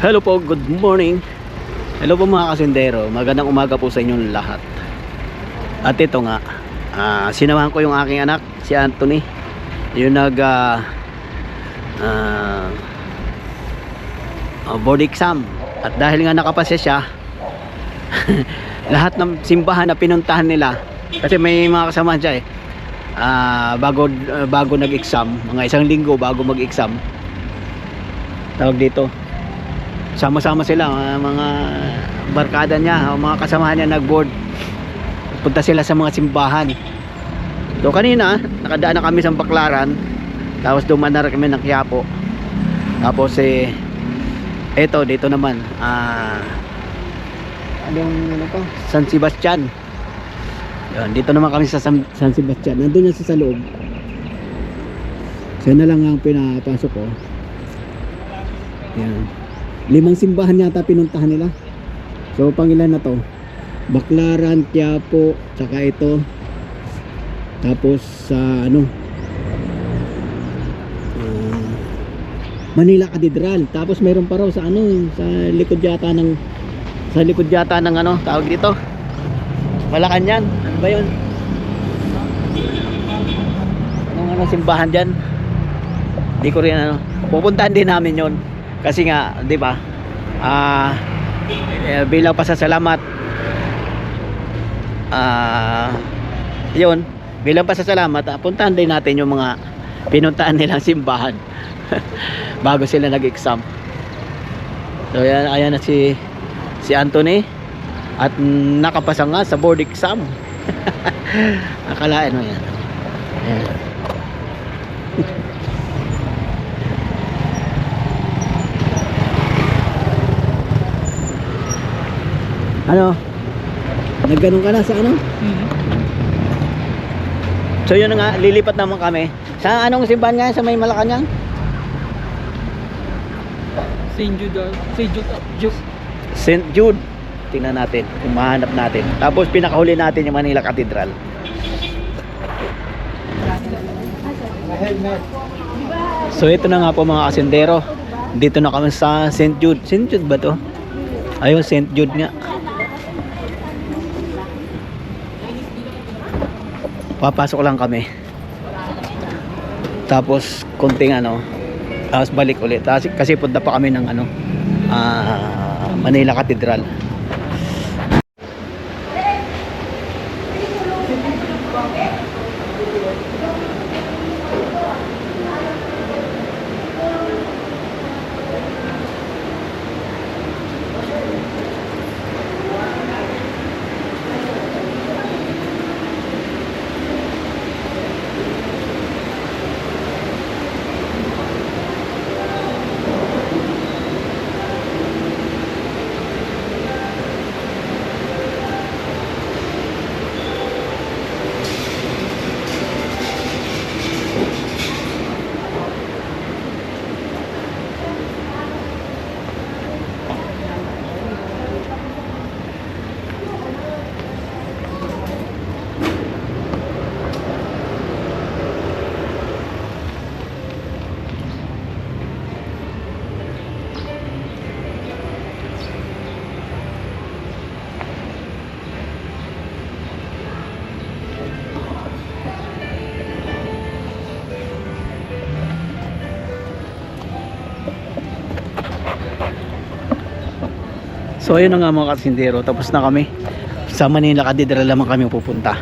Hello po, good morning. Hello po mga kasindero. Magandang umaga po sa inyong lahat. At ito nga, sinamahan ko yung aking anak, si Anthony. Yung board exam. At dahil nga nakapasya siya, lahat ng simbahan na pinuntahan nila, kasi may mga kasamahan siya bago nag-exam, mga isang linggo bago mag-exam, tawag dito, sama-sama sila, mga barkada niya, mga kasamahan niya nag-board, punta sila sa mga simbahan. So kanina nakadaan na kami sa Baclaran, tapos dumaan na kami ng Quiapo, tapos eto dito naman San Sebastian. Yan, dito naman kami sa San Sebastian. Nandun yan sa loob. Siya na lang ang pinapasok ko. Yan, 5 simbahan yata pinuntahan nila. So pangilan na to? Baclaran, Quiapo, tsaka ito, tapos sa Manila Cathedral. Tapos mayroon pa raw sa sa likod yata ng tawag dito, Malacanang. Ano ba yun? Anong simbahan dyan? Di ko rin pupuntahan din namin yon. Kasi nga, di ba, bilang pasasalamat, yun, bilang pasasalamat, puntahan din natin yung mga pinuntahan nilang simbahan bago sila nag-exam. So ayan na si Anthony, at nakapasa nga sa board exam. Akalain mo yan. Ayan. Nagganong ka na sa So yun na nga, lilipat naman kami. Sa anong simbahan nga sa may Malacanang? St. Jude. Tingnan natin kung mahanap natin. Tapos pinakahuli natin yung Manila Cathedral. So ito na nga po mga kasindero. Dito na kami sa St. Jude. St. Jude ba to? Ayun, St. Jude nga. Papasok lang kami. Tapos konting tapos balik ulit. Kasi punta pa kami ng Manila Cathedral. So ayun na nga mga kasindero, tapos na kami sa Manila Cathedral, naman kami pupunta.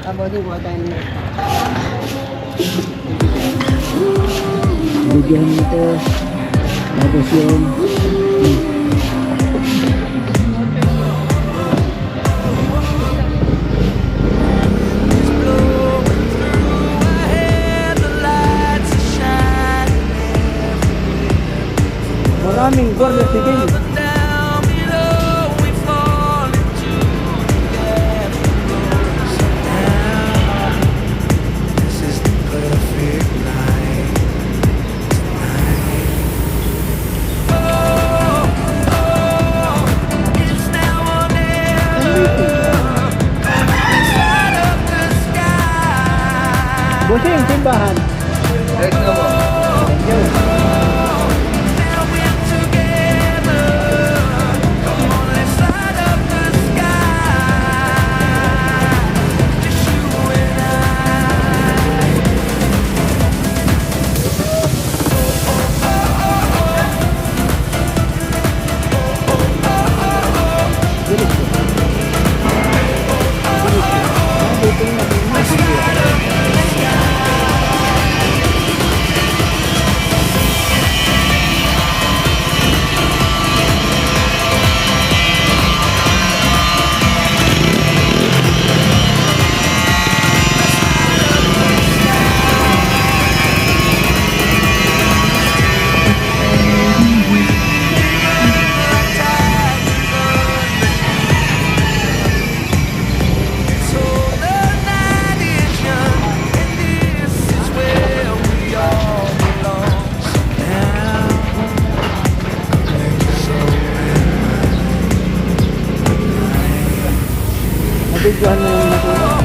Bigyan nito, tapos yun. Maraming gorda sigil. Busing, simbahan. Let's go. Thank you. Nabidyohan mo yung nasunog.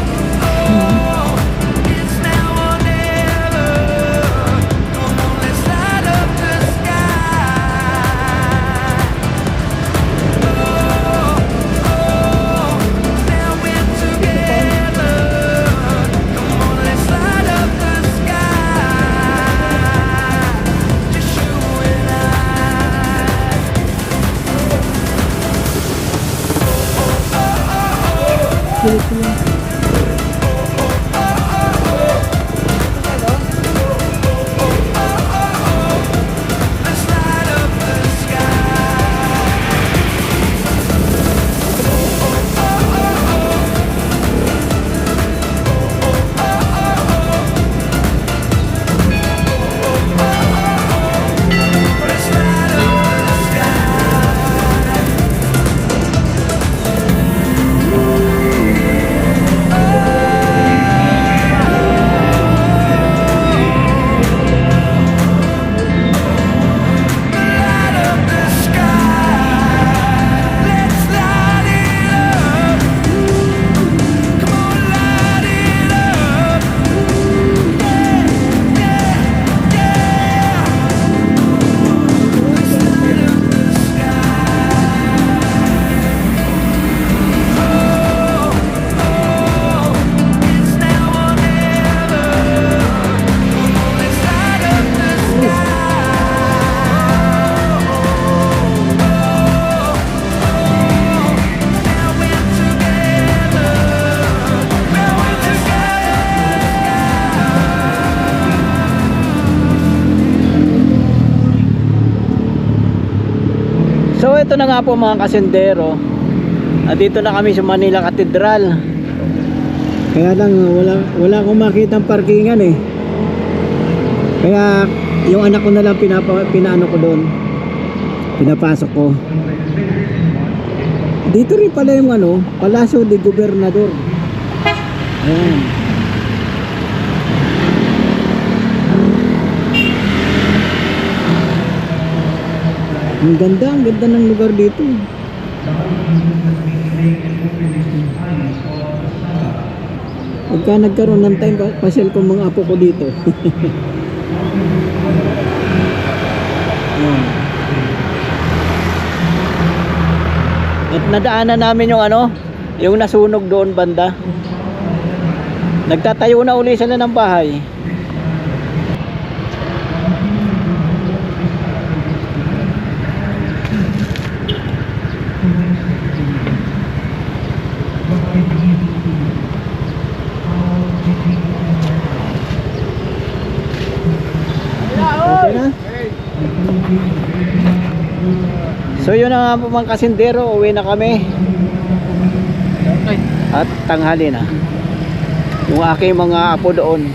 So ito na nga po mga kasendero, dito na kami sa Manila Cathedral. Kaya lang wala akong makita ang parkingan eh. Kaya yung anak ko na lang pinaano ko doon, pinapasok ko. Dito rin pala yung Palacio de Gobernador. Ayan. Ang ganda ng lugar dito. Pagka nagkaroon ng time, pasyal ko mga apo ko dito. At nadaanan namin yung nasunog doon banda. Nagtatayo na uli sila ng bahay. Okay na? So yun na nga po mga kasindero, uwi na kami. At tanghali na. Yung aking mga apo doon.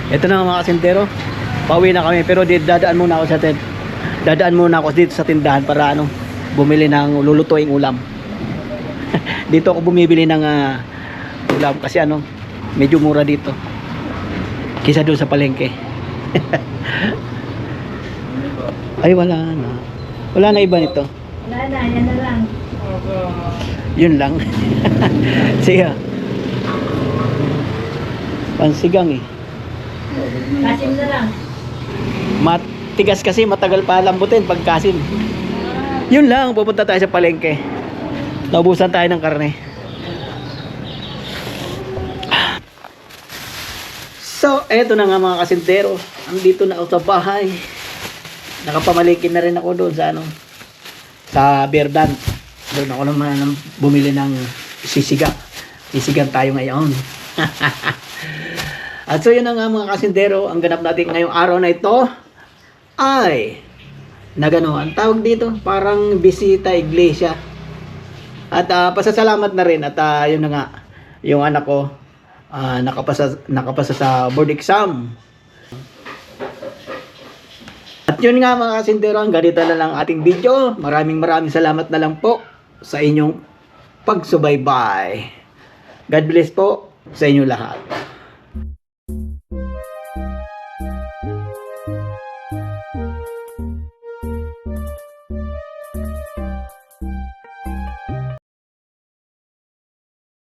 Ito na mga kasintero. Pauwi na kami pero dadaan muna ako sa dadaan muna ako dito sa tindahan para bumili ng lulutuing ulam. Dito ako bumibili ng ulam kasi medyo mura dito kaysa doon sa palengke. Ay wala na iba nito. Wala na, yan na lang. Yun lang. Sige. Pansigang Kasim na lang. Matigas kasi, matagal pa lambutin pag kasim. Yun lang, pupunta tayo sa palengke. Naubusan tayo ng karne. So, eto na nga mga kasintero. Andito na ako sa bahay. Nakapamalikin na rin ako doon sa sa Berdan. Doon ako naman bumili ng sisigang. Sisigang tayo ngayon. At so yun na nga mga kasintero, ang ganap natin ngayong araw na ito ay ang tawag dito, parang bisita iglesia. At pasasalamat na rin at yun na nga, yung anak ko nakapasa sa board exam. At yun nga mga kasintero, ang ganito na lang ating video. Maraming salamat na lang po sa inyong pagsubaybay. God bless po sa inyo lahat.